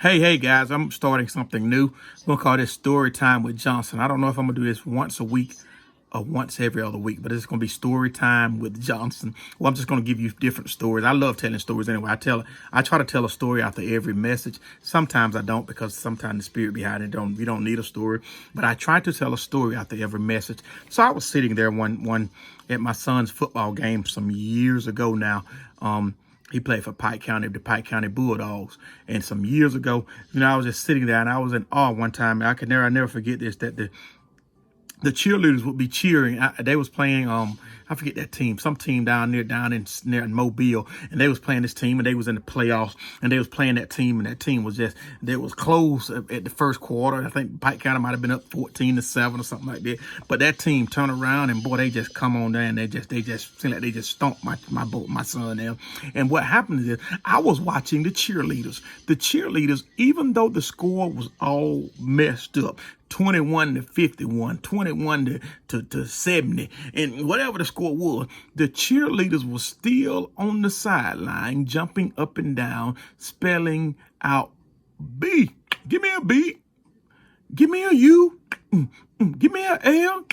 Hey guys, I'm starting something new. I'm gonna call this Story Time with Johnson. I don't know if I'm gonna do this once a week or once every other week, but it's gonna be Story Time with Johnson. Well, I'm just gonna give you different stories. I love telling stories anyway. I try to tell a story after every message. Sometimes I don't, because sometimes the spirit behind it you don't need a story. But I try to tell a story after every message. So I was sitting there one at my son's football game some years ago now. He played for Pike County, the Pike County Bulldogs. And some years ago, I was just sitting there and I was in awe one time. I never forget this, that the cheerleaders would be cheering. They was playing, I forget that team, some team down in Mobile, and they was playing this team, and they was in the playoffs, and they was playing that team, and that team was they was close at the first quarter. I think Pike County might have been up 14-7 or something like that. But that team turned around, and boy, they just come on down. They just seemed like they just stomped my son there. And what happened is, I was watching the cheerleaders. The cheerleaders, even though the score was all messed up, 21-51, 21 to 70, and whatever the score was, the cheerleaders were still on the sideline, jumping up and down, spelling out B. Give me a B. Give me a U. Give me a L.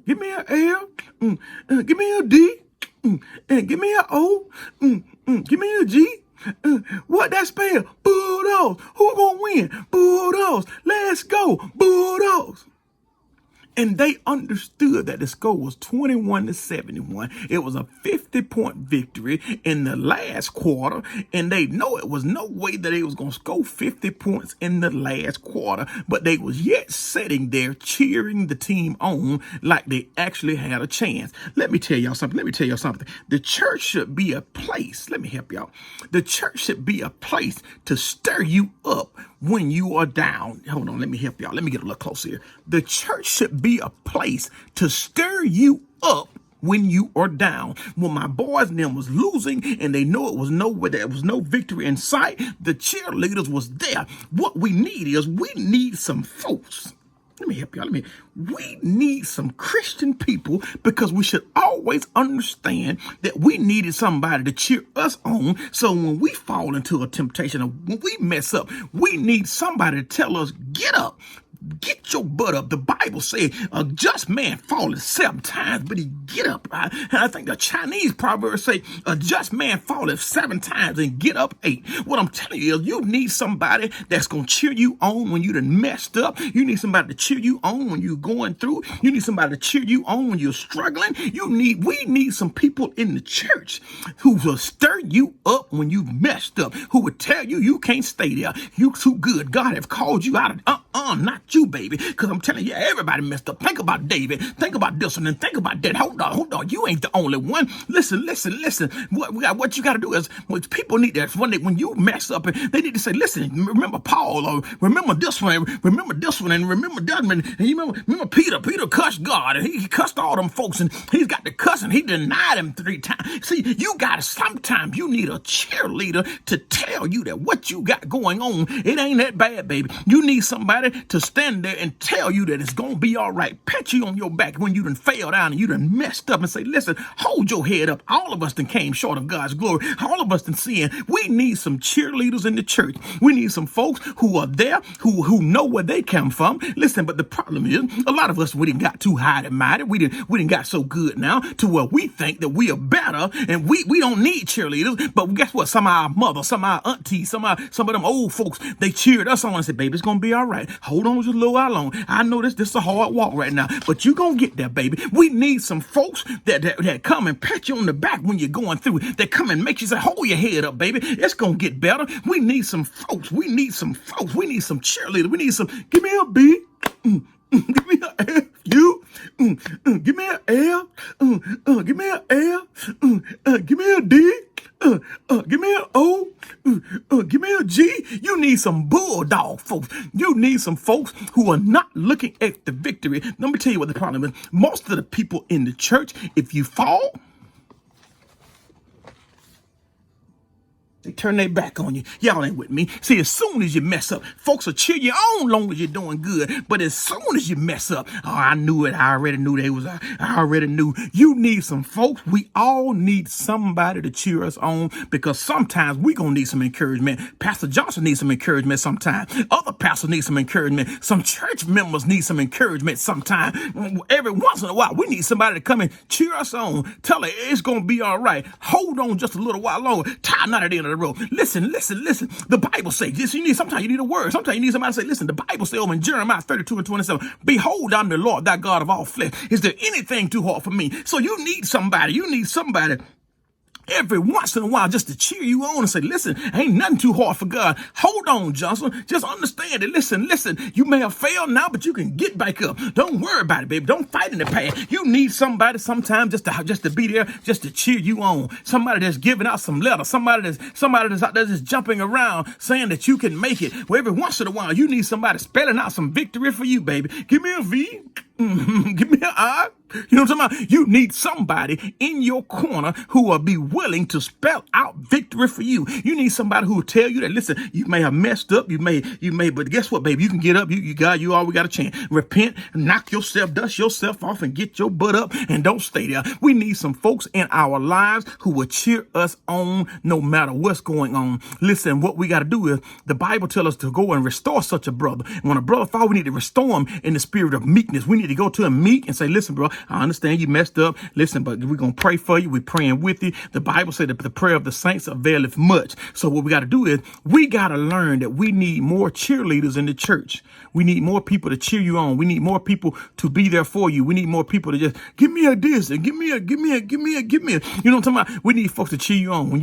Give me a L. Give me a D. Give me a O. Give me a G. What that spell? Bulldogs. Who gonna win? Bulldogs. Let's go. Bulldogs. And they understood that the score was 21-71. It was a 50-point victory in the last quarter, and they know it was no way that they was going to score 50 points in the last quarter, but they was yet sitting there cheering the team on like they actually had a chance. Let me tell y'all something. The church should be a place. Let me help y'all. The church should be a place to stir you up when you are down. Hold on, let me help y'all. Let me get a little closer here. The church should be a place to stir you up when you are down. When my boys and them was losing and they know it was nowhere, there was no victory in sight, the cheerleaders was there. What we need is, we need some folks. Let me help y'all. We need some Christian people, because we should always understand that we needed somebody to cheer us on. So when we fall into a temptation, or when we mess up, we need somebody to tell us, get up. Get your butt up. The Bible says a just man falleth 7 times, but he get up. Right? And I think the Chinese proverbs say a just man falleth 7 times and get up 8. What I'm telling you is, you need somebody that's going to cheer you on when you done messed up. You need somebody to cheer you on when you're going through. You need somebody to cheer you on when you're struggling. We need some people in the church who will stir you up when you messed up, who would tell you you can't stay there. You too good. God have called you out of not you, baby. Because I'm telling you, everybody messed up. Think about David. Think about this one, and think about that. Hold on. You ain't the only one. Listen. What you got to do is, people need that. When you mess up, they need to say, listen, remember Paul, or remember this one, and remember that one. And you remember Peter. Peter cussed God, and he cussed all them folks, and he's got the cuss, and he denied him 3 times. See, sometimes you need a cheerleader to tell you that what you got going on, it ain't that bad, baby. You need somebody to stand there and tell you that it's going to be all right. Pat you on your back when you done fell down and you done messed up, and say, listen, hold your head up. All of us done came short of God's glory. All of us done sinned. We need some cheerleaders in the church. We need some folks who are there, who know where they come from. Listen, but the problem is, a lot of us, we didn't got too high and mighty. We didn't got so good now to where we think that we are better, and we don't need cheerleaders. But guess what? Some of our mothers, some of our aunties, some of them old folks, they cheered us on and said, baby, it's going to be all right. Hold on just a little while long. I know this is a hard walk right now, but you're going to get there, baby. We need some folks that come and pat you on the back when you're going through. That come and make you say, hold your head up, baby. It's going to get better. We need some folks. We need some cheerleaders. We need some, give me a B. Give me a F, U. Give me an L. Give me an L. Give me a D. Give me an O. Give me a G. You need some bulldog folks. You need some folks who are not looking at the victory. Let me tell you what the problem is. Most of the people in the church, if you fall, They turn their back on you. Y'all ain't with me. See, as soon as you mess up, folks will cheer you on long as you're doing good. But as soon as you mess up, oh, I knew it. I already knew I already knew. You need some folks. We all need somebody to cheer us on, because sometimes we gonna need some encouragement. Pastor Johnson needs some encouragement sometimes. Other pastors need some encouragement. Some church members need some encouragement sometimes. Every once in a while, we need somebody to come and cheer us on. Tell her it's gonna be all right. Hold on just a little while longer. Tie not at the end of the road. Listen. The Bible says this. Sometimes you need a word. Sometimes you need somebody to say, listen, the Bible says over in Jeremiah 32:27, behold, I'm the Lord, thy God of all flesh. Is there anything too hard for me? So you need somebody every once in a while just to cheer you on and say, listen, ain't nothing too hard for God. Hold on, Johnson. Just understand it. Listen. You may have failed now, but you can get back up. Don't worry about it, baby. Don't fight in the past. You need somebody sometimes just to be there, just to cheer you on. Somebody that's giving out some letters. Somebody that's out there just jumping around saying that you can make it. Well, every once in a while, you need somebody spelling out some victory for you, baby. Give me a V. Give me an I. You know what I'm talking about? You need somebody in your corner who will be willing to spell out victory for you. You need somebody who will tell you that, listen, you may have messed up, you may, but guess what, baby? You can get up. You always got a chance. Repent, dust yourself off, and get your butt up, and don't stay there. We need some folks in our lives who will cheer us on no matter what's going on. Listen, what we got to do is, the Bible tells us to go and restore such a brother. And when a brother falls, we need to restore him in the spirit of meekness. We need to go to him meek and say, listen, bro, I understand you messed up. Listen, but we're going to pray for you. We're praying with you. The Bible said that the prayer of the saints availeth much. So what we got to do is, we got to learn that we need more cheerleaders in the church. We need more people to cheer you on. We need more people to be there for you. We need more people to just give me a this and give me a. You know what I'm talking about? We need folks to cheer you on when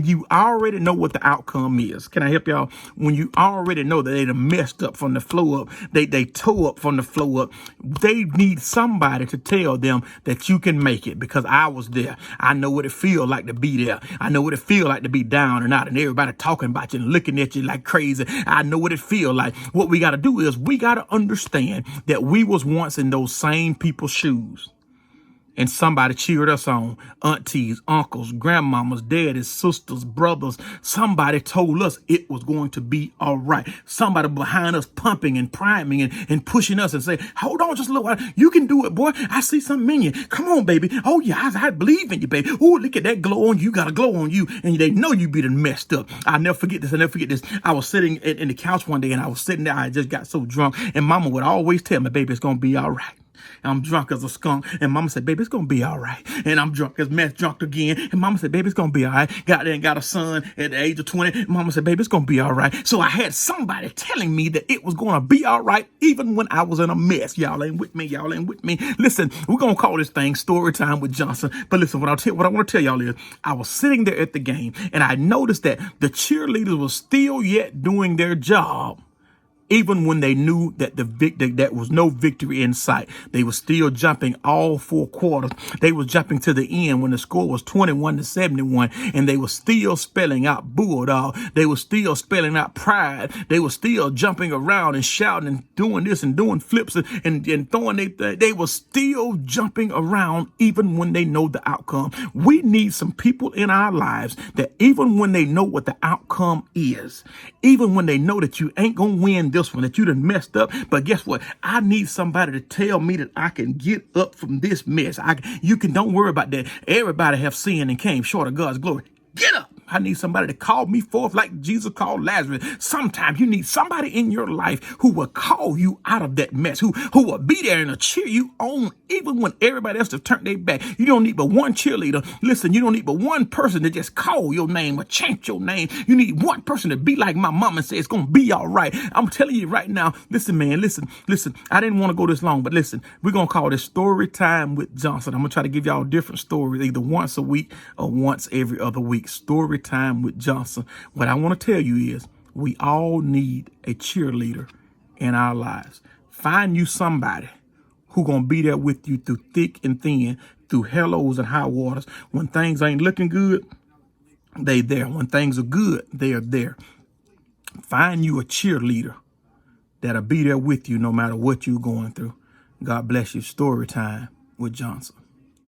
you already know what the outcome is. Can I help y'all? When you already know that they done messed up from the flow up, they tore up from the flow up. They need somebody to tell them that you can make it, because I was there. I know what it feels like to be there. I know what it feels like to be down and out and everybody talking about you and looking at you like crazy. I know what it feels like. What we got to do is, we got to understand that we was once in those same people's shoes. And somebody cheered us on. Aunties, uncles, grandmamas, daddies, sisters, brothers. Somebody told us it was going to be all right. Somebody behind us pumping and priming and pushing us and say, hold on just a little while. You can do it, boy. I see something in you. Come on, baby. Oh, yeah, I believe in you, baby. Oh, look at that glow on you. You got a glow on you. And they know you be done messed up. I'll never forget this. I was sitting in the couch one day, and I was sitting there. I just got so drunk. And mama would always tell me, baby, it's going to be all right. I'm drunk as a skunk. And mama said, baby, it's going to be all right. And I'm drunk as mess, drunk again. And mama said, baby, it's going to be all right. Got there and got a son at the age of 20. And mama said, baby, it's going to be all right. So I had somebody telling me that it was going to be all right, even when I was in a mess. Y'all ain't with me. Listen, we're going to call this thing Story Time with Johnson. But listen, what I want to tell y'all is, I was sitting there at the game, and I noticed that the cheerleaders were still yet doing their job. Even when they knew that that was no victory in sight, they were still jumping all 4 quarters. They were jumping to the end when the score was 21-71, and they were still spelling out Bulldog. They were still spelling out Pride. They were still jumping around and shouting and doing this and doing flips and throwing they were still jumping around even when they know the outcome. We need some people in our lives that even when they know what the outcome is, even when they know that you ain't gonna win this one, that you done messed up, but guess what? I need somebody to tell me that I can get up from this mess. Don't worry about that. Everybody have sinned and came short of God's glory. Get up. I need somebody to call me forth like Jesus called Lazarus. Sometimes you need somebody in your life who will call you out of that mess, who will be there and cheer you on even when everybody else have turned their back. You don't need but one cheerleader. Listen, you don't need but one person to just call your name or chant your name. You need one person to be like my mama and say it's going to be all right. I'm telling you right now, listen, man, listen. I didn't want to go this long, but listen, we're going to call this Story Time with Johnson. I'm going to try to give y'all different stories, either once a week or once every other week. Story Time with Johnson. What I want to tell you is, we all need a cheerleader in our lives. Find you somebody who gonna be there with you through thick and thin, through hellos and high waters. When things ain't looking good, they there. When things are good, they are there. Find you a cheerleader that'll be there with you no matter what you're going through. God bless you. Story Time with Johnson.